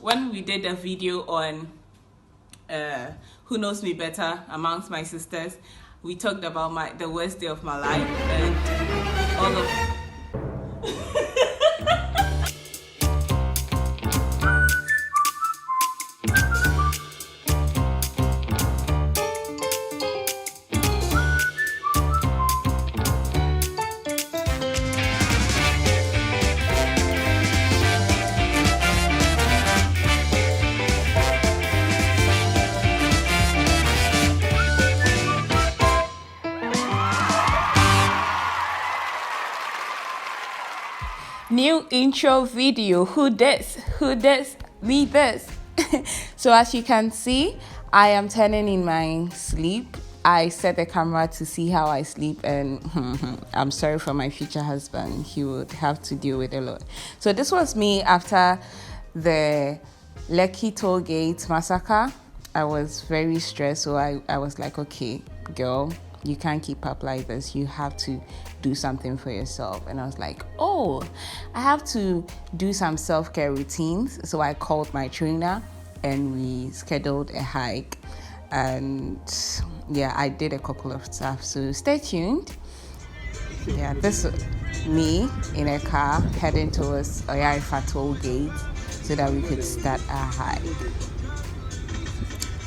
when we did a video on who knows me better amongst my sisters, we talked about the worst day of my life and all of new intro video. Who this me this. So as you can see, I am turning in my sleep. I set the camera to see how I sleep, and I'm sorry for my future husband. He would have to deal with a lot. So this was me after the Lekki toll gate massacre. I was very stressed, so I was like, okay, girl, you can't keep up like this. You have to do something for yourself. And I was like, oh, I have to do some self-care routines. So I called my trainer and we scheduled a hike. And yeah, I did a couple of stuff. So stay tuned. Yeah, this is me in a car heading towards Oyarifa toll gate so that we could start our hike.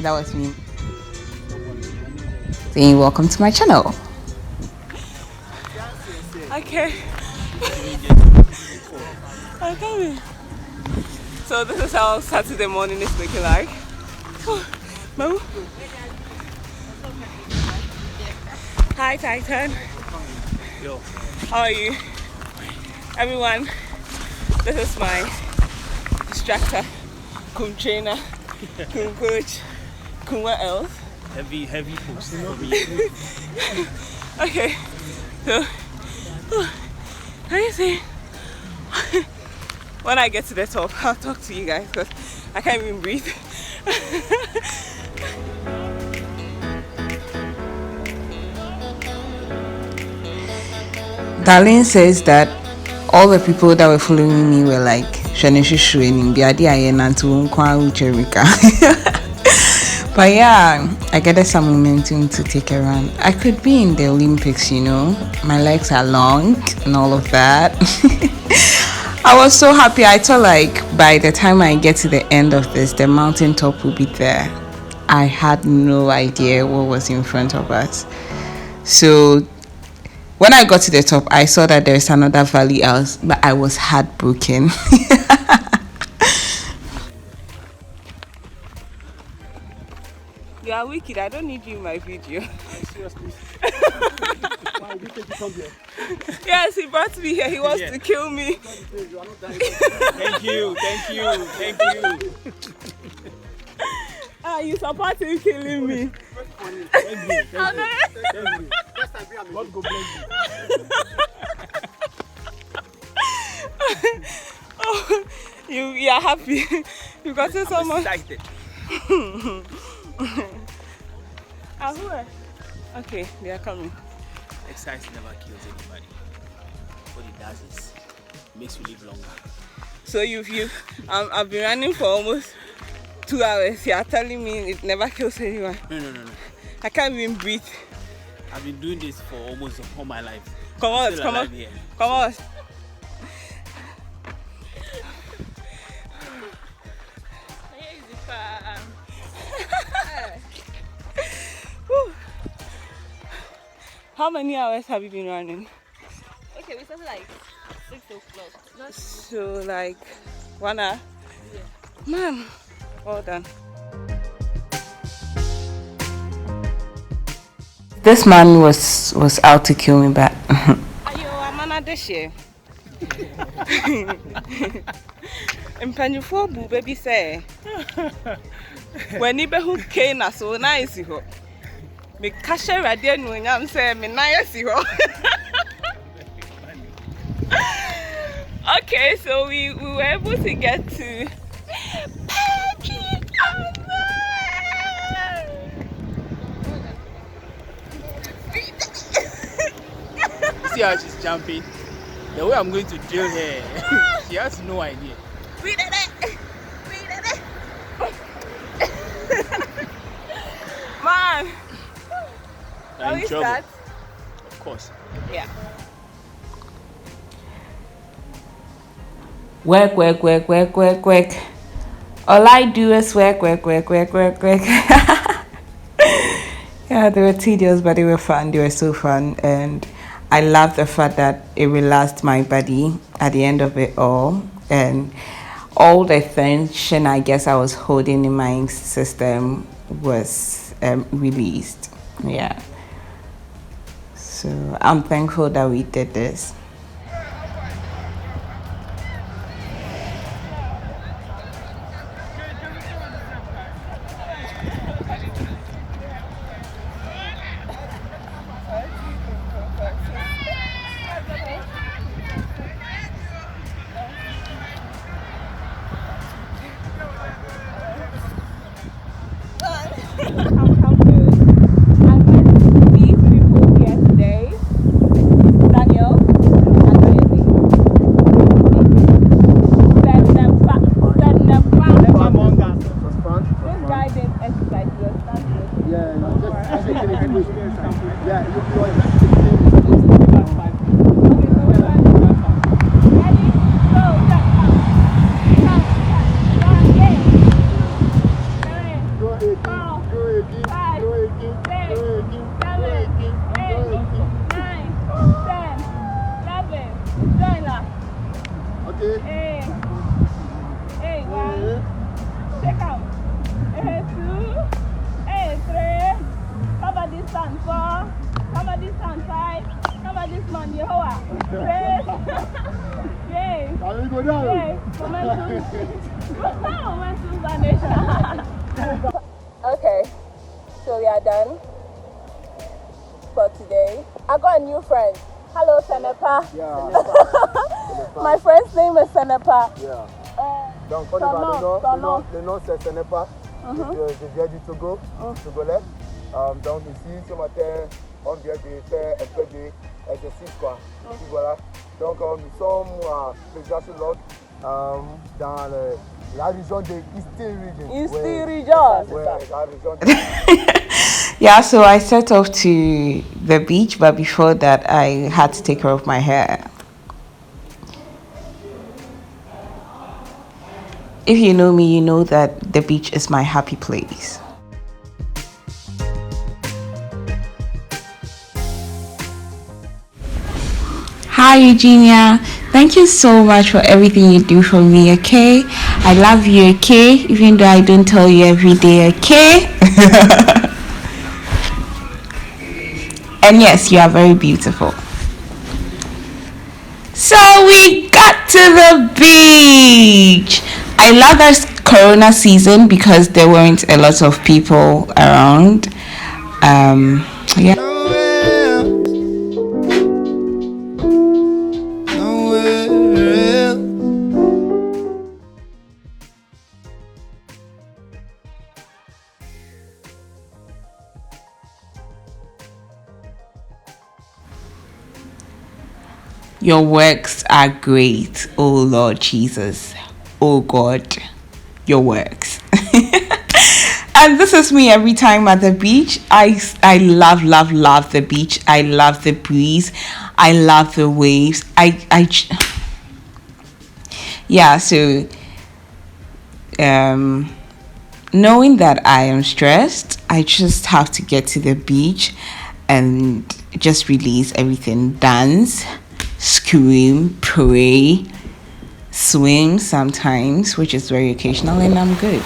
That was me. Saying welcome to my channel. Okay. I'm coming. So this is how Saturday morning is looking like. Mom. Hi Titan. Yo. How are you? Everyone, this is my instructor, cum trainer, cum coach, cum what else? Heavy post. Okay, so how you say? When I get to the top, I'll talk to you guys because I can't even breathe. Darlene says that all the people that were following me were like, but yeah, I gathered some momentum to take a run. I could be in the Olympics, you know. My legs are long and all of that. I was so happy. I thought like by the time I get to the end of this, the mountaintop will be there. I had no idea what was in front of us. So when I got to the top, I saw that there's another valley else, but I was heartbroken. You are wicked. I don't need you in my video. Seriously? Why did you think you come here? Yes, he brought me here. He wants to kill me. Thank you. Ah, you support him killing me. Thank you. God go bless you. Oh, you are happy. You got to so much. Excited. Okay, they are coming. Excitement never kills anybody. What it does is makes you live longer. So I've been running for almost 2 hours. You are telling me it never kills anyone. No. I can't even breathe. I've been doing this for almost all my life. Come on. How many hours have you been running? Okay, we started like 6 o'clock. So like 1 hour? Yeah. Man, well done. This man was out to kill me back. Ayo, I'm not this year. Mpanyufo bu baby say. When you be who came na so nice ho. Me kashe radio no nyam say me nice ho. Okay, so we were able to get to See how she's jumping? The way I'm going to drill her, she has no idea. We did it! you Trouble. start? Of course. Yeah. Work, work, work, work, work, work. All I do is work, work, work, work, work, work. Yeah, they were tedious, but they were fun. They were so fun. And I love the fact that it relaxed my body at the end of it all. And all the tension I guess I was holding in my system was released. Yeah. So I'm thankful that we did this. I'm good. I met these people here today. Daniel and Diane. This guy did exercise. He was standing. Okay, so we are done for today. I got a new friend. Hello, Senepa. Yeah. My friend's name is Senepa. Yeah. Donc, on va le nom c'est Senepa. Je viens du Togo, Togolais. Donc, ici, ce matin, on vient de faire un peu d'exercice, quoi. Ici, voilà. Donc, nous sommes à Péjasolog, dans la région de Eastern Region. Eastern Region. Ouais, la région de... Yeah, so I set off to the beach, but before that, I had to take care of my hair. If you know me, you know that the beach is my happy place. Hi, Eugenia. Thank you so much for everything you do for me, okay? I love you, okay? Even though I don't tell you every day, okay? And yes, you are very beautiful. So we got to the beach. I love this Corona season because there weren't a lot of people around. Yeah. Your works are great, oh Lord Jesus. Oh God, your works. And this is me every time at the beach. I love the beach. I love the breeze. I love the waves. Yeah, so knowing that I am stressed, I just have to get to the beach and just release everything. Dance, scream, pray, swim sometimes, which is very occasional, and I'm good.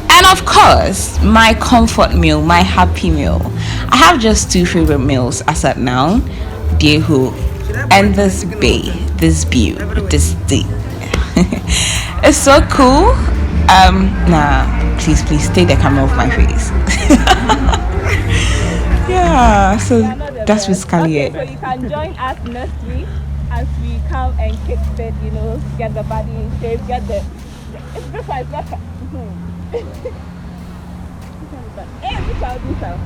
And of course, my comfort meal, my happy meal. I have just two favorite meals as at now, Dehu and this bay, this view, this day. It's so cool. Nah, please take the camera off my face. Yeah, so that's basically it. So you can join us next week as we come and kickstart, get the body in shape, get the... It's just like that. Hey, this I'll do so.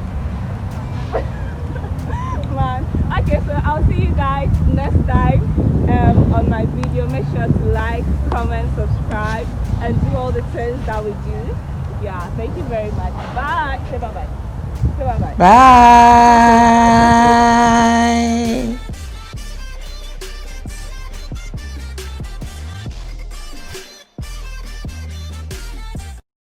man. Okay, so I'll see you guys next time on my video. Make sure to like, comment, subscribe, and do all the things that we do. Yeah, thank you very much. Bye. Say bye-bye. Say bye-bye. Bye.